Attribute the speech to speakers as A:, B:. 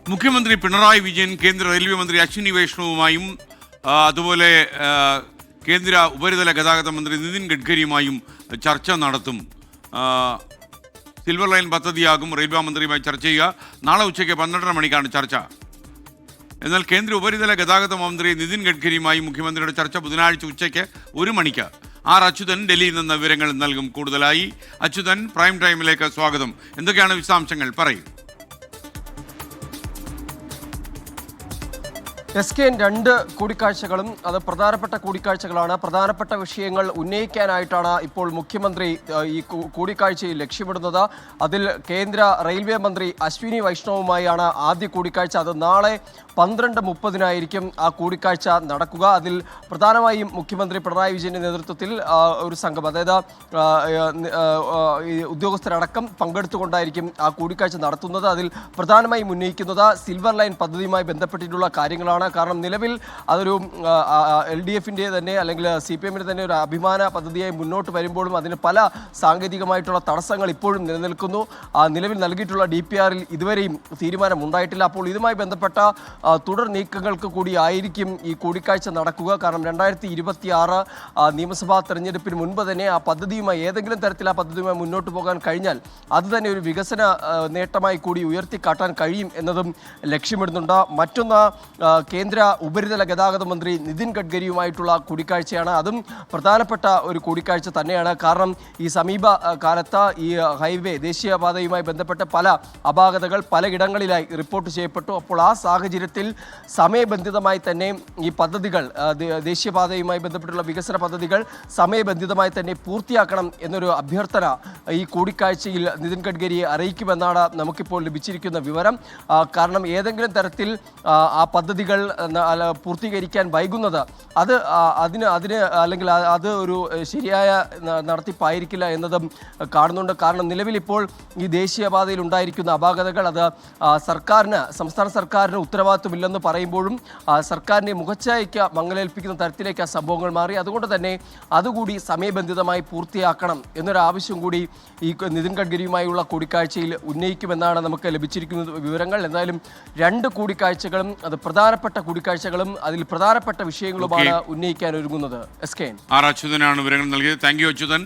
A: മുഖ്യമന്ത്രി പിണറായി വിജയൻ കേന്ദ്ര റെയിൽവേ മന്ത്രി അശ്വിനി വൈഷ്ണവുമായും അതുപോലെ കേന്ദ്ര ഉപരിതല ഗതാഗത മന്ത്രി നിതിൻ ഗഡ്കരിയുമായും ചർച്ച നടത്തും. സിൽവർ ലൈൻ പദ്ധതിയാകും റെയിൽവേ മന്ത്രിയുമായി ചർച്ച ചെയ്യുക. നാളെ ഉച്ചയ്ക്ക് 12:30 മണിക്കാണ് ചർച്ച. എന്നാൽ കേന്ദ്ര ഉപരിതല ഗതാഗത മന്ത്രി നിതിൻ ഗഡ്കരിയുമായി മുഖ്യമന്ത്രിയുടെ ചർച്ച ബുധനാഴ്ച ഉച്ചയ്ക്ക് 1 മണിക്ക്. ആർ അച്യുതൻ ഡൽഹിയിൽ നിന്ന് വിവരങ്ങൾ നൽകും. കൂടുതലായി അച്യുതൻ, പ്രൈം ടൈമിലേക്ക് സ്വാഗതം. എന്തൊക്കെയാണ് വിശദാംശങ്ങൾ? പറയൂ.
B: SKN രണ്ട് കൂടിക്കാഴ്ചകളും അത് പ്രധാനപ്പെട്ട കൂടിക്കാഴ്ചകളാണ്. പ്രധാനപ്പെട്ട വിഷയങ്ങൾ ഉന്നയിക്കാനായിട്ടാണ് ഇപ്പോൾ മുഖ്യമന്ത്രി ഈ കൂടിക്കാഴ്ചയിൽ ലക്ഷ്യമിടുന്നത്. അതിൽ കേന്ദ്ര റെയിൽവേ മന്ത്രി അശ്വിനി വൈഷ്ണവുമായാണ് ആദ്യ കൂടിക്കാഴ്ച. അത് നാളെ 12:30 ആ കൂടിക്കാഴ്ച നടക്കുക. അതിൽ പ്രധാനമായും മുഖ്യമന്ത്രി പിണറായി വിജയന്റെ നേതൃത്വത്തിൽ ഒരു സംഘം, അതായത് ഉദ്യോഗസ്ഥരടക്കം പങ്കെടുത്തുകൊണ്ടായിരിക്കും ആ കൂടിക്കാഴ്ച നടത്തുന്നത്. അതിൽ പ്രധാനമായും ഉന്നയിക്കുന്നത് സിൽവർ ലൈൻ പദ്ധതിയുമായി ബന്ധപ്പെട്ടിട്ടുള്ള കാര്യങ്ങളാണ്. കാരണം നിലവിൽ അതൊരു LDFന്റെ തന്നെ അല്ലെങ്കിൽ CPMന്റെ തന്നെ ഒരു അഭിമാന പദ്ധതിയായി മുന്നോട്ട് വരുമ്പോഴും അതിന് പല സാങ്കേതികമായിട്ടുള്ള തടസ്സങ്ങൾ ഇപ്പോഴും നിലനിൽക്കുന്നു. നിലവിൽ നൽകിയിട്ടുള്ള DPRൽ ഇതുവരെയും തീരുമാനമുണ്ടായിട്ടില്ല. അപ്പോൾ ഇതുമായി ബന്ധപ്പെട്ട തുടർ നീക്കങ്ങൾക്ക് കൂടി ആയിരിക്കും ഈ കൂടിക്കാഴ്ച നടക്കുക. കാരണം 2026 നിയമസഭാ തെരഞ്ഞെടുപ്പിന് മുൻപ് തന്നെ ആ പദ്ധതിയുമായി ഏതെങ്കിലും തരത്തിൽ ആ പദ്ധതിയുമായി മുന്നോട്ട് പോകാൻ കഴിഞ്ഞാൽ അത് തന്നെ ഒരു വികസന നേട്ടമായി കൂടി ഉയർത്തിക്കാട്ടാൻ കഴിയും എന്നതും ലക്ഷ്യമിടുന്നുണ്ട്. മറ്റൊന്ന് കേന്ദ്ര ഉപരിതല ഗതാഗത മന്ത്രി നിതിൻ ഗഡ്കരിയുമായിട്ടുള്ള കൂടിക്കാഴ്ചയാണ്. അതും പ്രധാനപ്പെട്ട ഒരു കൂടിക്കാഴ്ച തന്നെയാണ്. കാരണം ഈ സമീപ കാലത്ത് ഈ ഹൈവേ ദേശീയപാതയുമായി ബന്ധപ്പെട്ട പല അപാകതകൾ പലയിടങ്ങളിലായി റിപ്പോർട്ട് ചെയ്യപ്പെട്ടു. അപ്പോൾ ആ സാഹചര്യത്തിൽ സമയബന്ധിതമായി തന്നെ ഈ പദ്ധതികൾ, ദേശീയപാതയുമായി ബന്ധപ്പെട്ടുള്ള വികസന പദ്ധതികൾ സമയബന്ധിതമായി തന്നെ പൂർത്തിയാക്കണം എന്നൊരു അഭ്യർത്ഥന ഈ കൂടിക്കാഴ്ചയിൽ നിതിൻ ഗഡ്കരിയെ അറിയിക്കുമെന്നാണ് നമുക്കിപ്പോൾ ലഭിച്ചിരിക്കുന്ന വിവരം. കാരണം ഏതെങ്കിലും തരത്തിൽ ആ പദ്ധതികൾ പൂർത്തീകരിക്കാൻ വൈകുന്നത് അതിന് അല്ലെങ്കിൽ അത് ഒരു ശരിയായ നടത്തിപ്പായിരിക്കില്ല എന്നതും കാണുന്നുണ്ട്. കാരണം നിലവിൽ ഇപ്പോൾ ഈ ദേശീയപാതയിൽ ഉണ്ടായിരിക്കുന്ന അപാകതകൾ അത് സംസ്ഥാന സർക്കാരിന് ഉത്തരവാദിത്വമില്ലെന്ന് പറയുമ്പോഴും സർക്കാരിൻ്റെ മുഖച്ഛായയ്ക്ക് മങ്ങലേൽപ്പിക്കുന്ന തരത്തിലേക്ക് ആ സംഭവങ്ങൾ മാറി. അതുകൊണ്ട് തന്നെ അതുകൂടി സമയബന്ധിതമായി പൂർത്തിയാക്കണം എന്നൊരു ആവശ്യം കൂടി ഈ നിതിൻ ഗഡ്കരിയുമായുള്ള കൂടിക്കാഴ്ചയിൽ ഉന്നയിക്കുമെന്നാണ് നമുക്ക് ലഭിച്ചിരിക്കുന്ന വിവരങ്ങൾ. എന്തായാലും രണ്ട് കൂടിക്കാഴ്ചകളും അത് പ്രധാനപ്പെട്ട കൂടിക്കാഴ്ചകളും അതിൽ പ്രധാനപ്പെട്ട വിഷയങ്ങളുമാണ് ഉന്നയിക്കാൻ ഒരുങ്ങുന്നത്. SKN
A: ആർ അച്യുതനാണ് വിവരങ്ങൾ നൽകിയത്. Thank you Achuthan.